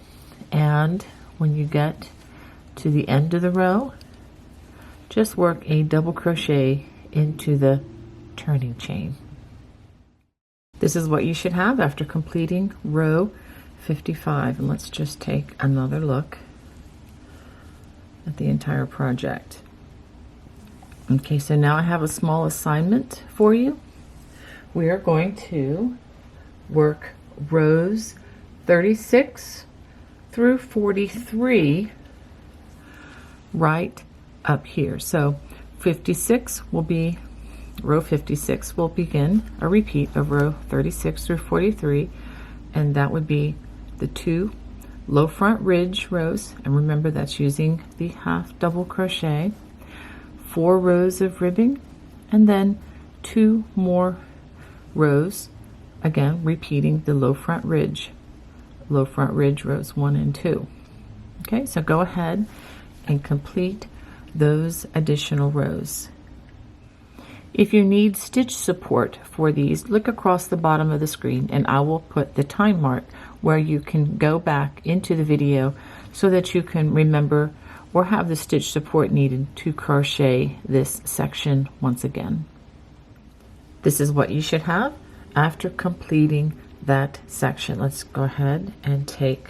and when you get to the end of the row, just work a double crochet into the turning chain. This is what you should have after completing row 55, and let's just take another look at the entire project. Okay, so now I have a small assignment for you. We are going to work rows 36 through 43 right up here. So 56 will be, row 56 will begin a repeat of row 36 through 43, and that would be the 2 low front ridge rows, and remember that's using the half double crochet, 4 rows of ribbing, and then 2 more rows, again repeating the low front ridge rows 1 and 2. Okay, so go ahead and complete those additional rows. If you need stitch support for these, look across the bottom of the screen and I will put the time mark where you can go back into the video so that you can remember or have the stitch support needed to crochet this section once again. This is what you should have after completing that section. Let's go ahead and take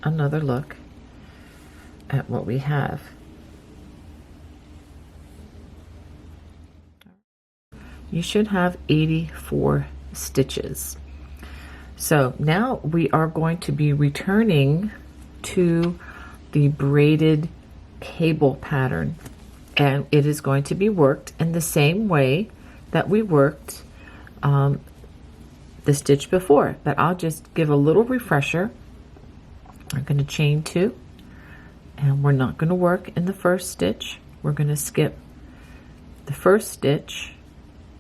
another look at what we have. You should have 84 stitches. So now we are going to be returning to the braided cable pattern, and it is going to be worked in the same way that we worked the stitch before, but I'll just give a little refresher. I'm going to chain 2, and we're not going to work in the first stitch. We're going to skip the first stitch,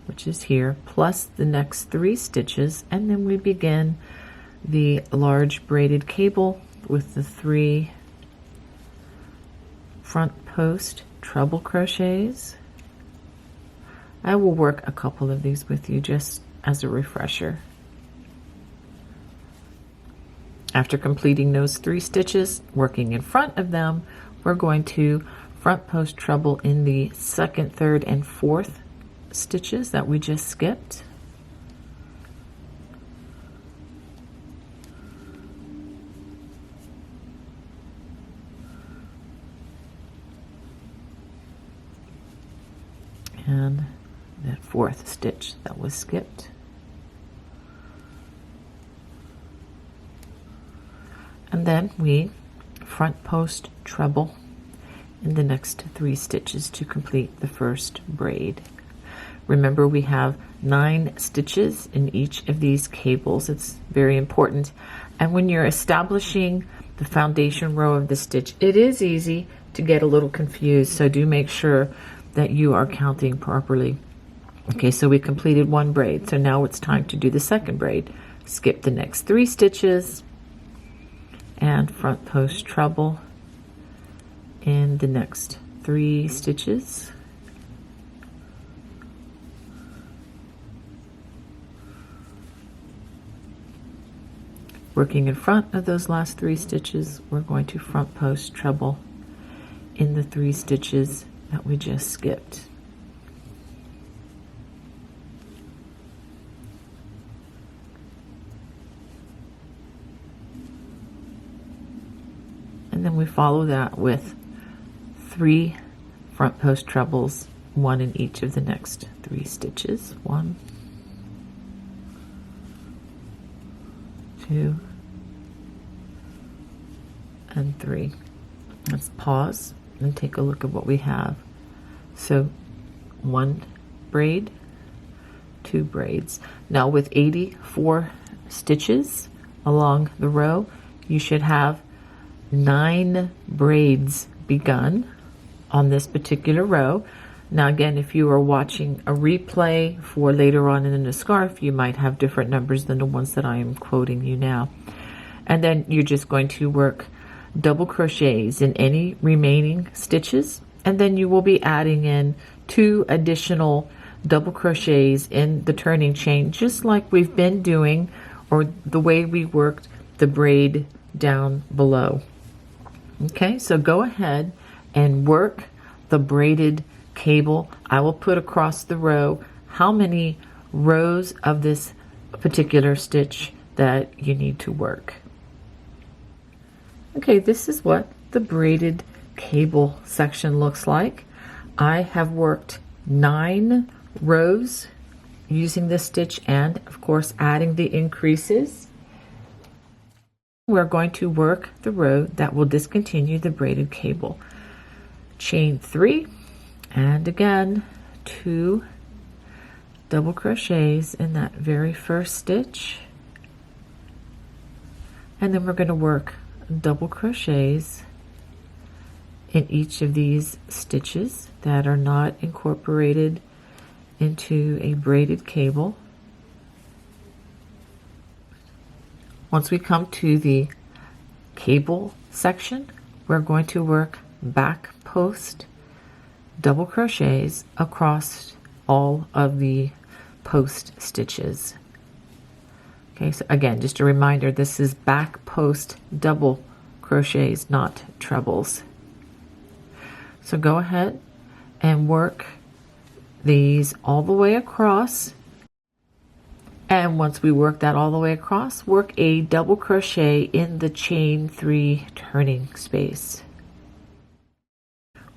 which is here, plus the next 3 stitches, and then we begin the large braided cable with the 3 front post treble crochets. I will work a couple of these with you just as a refresher. After completing those 3 stitches, working in front of them, we're going to front post treble in the 2nd, 3rd, and 4th stitches that we just skipped. And that 4th stitch that was skipped. And then we front post treble in the next 3 stitches to complete the first braid. Remember, we have 9 stitches in each of these cables. It's very important. And when you're establishing the foundation row of the stitch, it is easy to get a little confused, so do make sure that you are counting properly. Okay, so we completed 1 braid, so now it's time to do the 2nd braid. Skip the next 3 stitches and front post treble in the next 3 stitches. Working in front of those last 3 stitches, we're going to front post treble in the 3 stitches that we just skipped. And then we follow that with 3 front post trebles, 1 in each of the next 3 stitches. 1, 2, and 3. Let's pause and take a look at what we have. So 1 braid, 2 braids. Now with 84 stitches along the row, you should have 9 braids begun on this particular row. Now again, if you are watching a replay for later on in the scarf, you might have different numbers than the ones that I am quoting you now. And then you're just going to work double crochets in any remaining stitches, and then you will be adding in 2 additional double crochets in the turning chain, just like we've been doing, or the way we worked the braid down below. Okay, so go ahead and work the braided cable. I will put across the row how many rows of this particular stitch that you need to work. Okay, this is what the braided cable section looks like. I have worked 9 rows using this stitch and of course adding the increases. We're going to work the row that will discontinue the braided cable. Chain 3 and again 2 double crochets in that very first stitch, and then we're going to work double crochets in each of these stitches that are not incorporated into a braided cable. Once we come to the cable section, we're going to work back post double crochets across all of the post stitches. Okay, so again, just a reminder, this is back post double crochets, not trebles. So go ahead and work these all the way across. And once we work that all the way across, work a double crochet in the chain 3 turning space.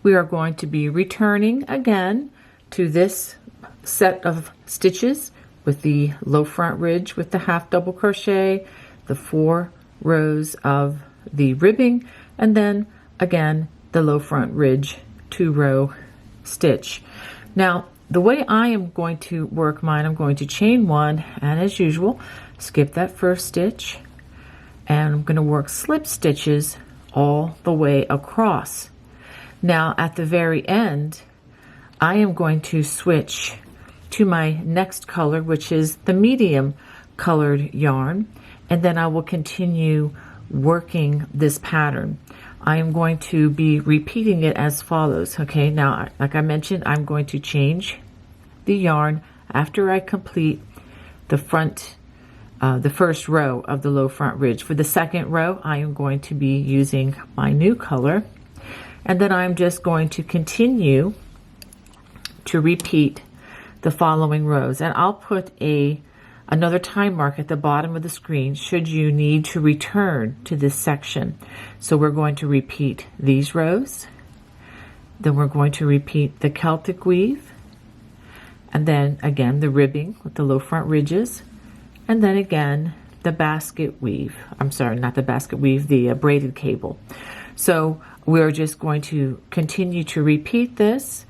We are going to be returning again to this set of stitches with the low front ridge with the half double crochet, the 4 rows of the ribbing, and then again the low front ridge 2-row stitch. Now the way I am going to work mine, I'm going to chain 1, and as usual, skip that first stitch, and I'm going to work slip stitches all the way across. Now at the very end, I am going to switch to my next color, which is the medium colored yarn, and then I will continue working this pattern. I am going to be repeating it as follows. Okay, now like I mentioned, I'm going to change the yarn after I complete the first row of the low front ridge. For the second row, I am going to be using my new color, and then I'm just going to continue to repeat the following rows, and I'll put another time mark at the bottom of the screen should you need to return to this section. So we're going to repeat these rows, then we're going to repeat the Celtic weave, and then again the ribbing with the low front ridges, and then again the basket weave. I'm sorry, not the basket weave, the braided cable. So we're just going to continue to repeat this.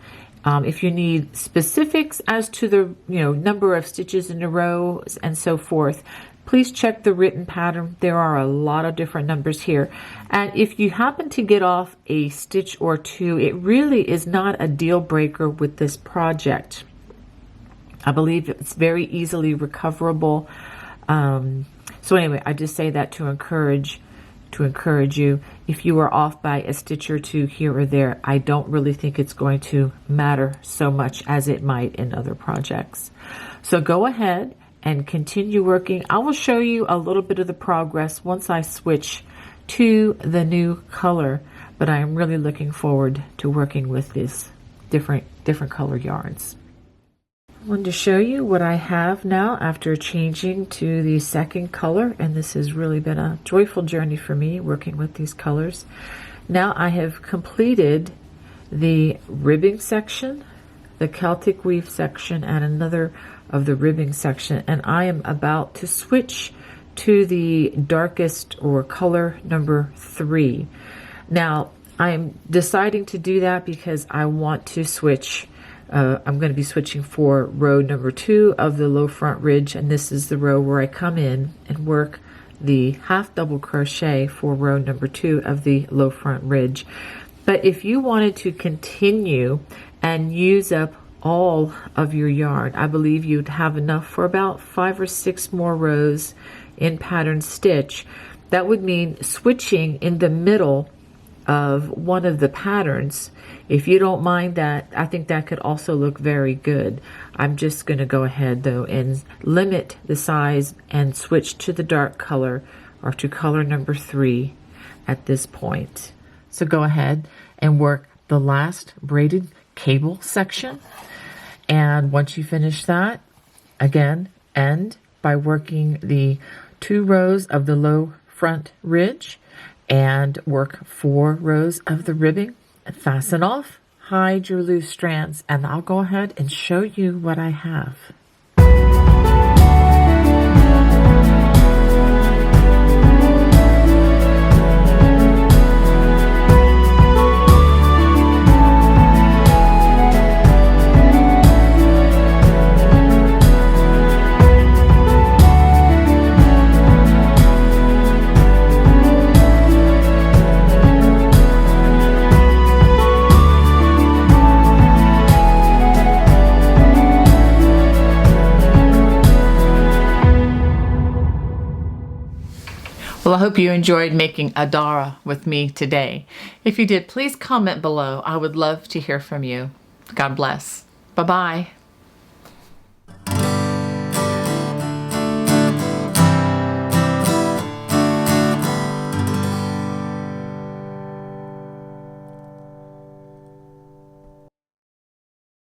If you need specifics as to the number of stitches in a row and so forth, please check the written pattern. There are a lot of different numbers here. And if you happen to get off a stitch or two, it really is not a deal breaker with this project. I believe it's very easily recoverable. So anyway, I just say that to encourage you. If you are off by a stitch or two here or there, I don't really think it's going to matter so much as it might in other projects. So go ahead and continue working. I will show you a little bit of the progress once I switch to the new color, but I am really looking forward to working with these different color yarns. I wanted to show you what I have now after changing to the second color, and this has really been a joyful journey for me working with these colors. Now I have completed the ribbing section, the Celtic weave section, and another of the ribbing section, and I am about to switch to the darkest or color number 3. Now I'm deciding to do that because I want to switch. I'm going to be switching for row number 2 of the low front ridge, and this is the row where I come in and work the half double crochet for row number 2 of the low front ridge. But if you wanted to continue and use up all of your yarn, I believe you'd have enough for about 5 or 6 more rows in pattern stitch. That would mean switching in the middle of one of the patterns. If you don't mind that, I think that could also look very good. I'm just going to go ahead though and limit the size and switch to the dark color or to color number 3 at this point. So go ahead and work the last braided cable section, and once you finish that, again end by working the 2 rows of the low front ridge and work 4 rows of the ribbing and fasten off, hide your loose strands, and I'll go ahead and show you what I have. Well, I hope you enjoyed making a Dara with me today. If you did, please comment below. I would love to hear from you. God bless. Bye-bye.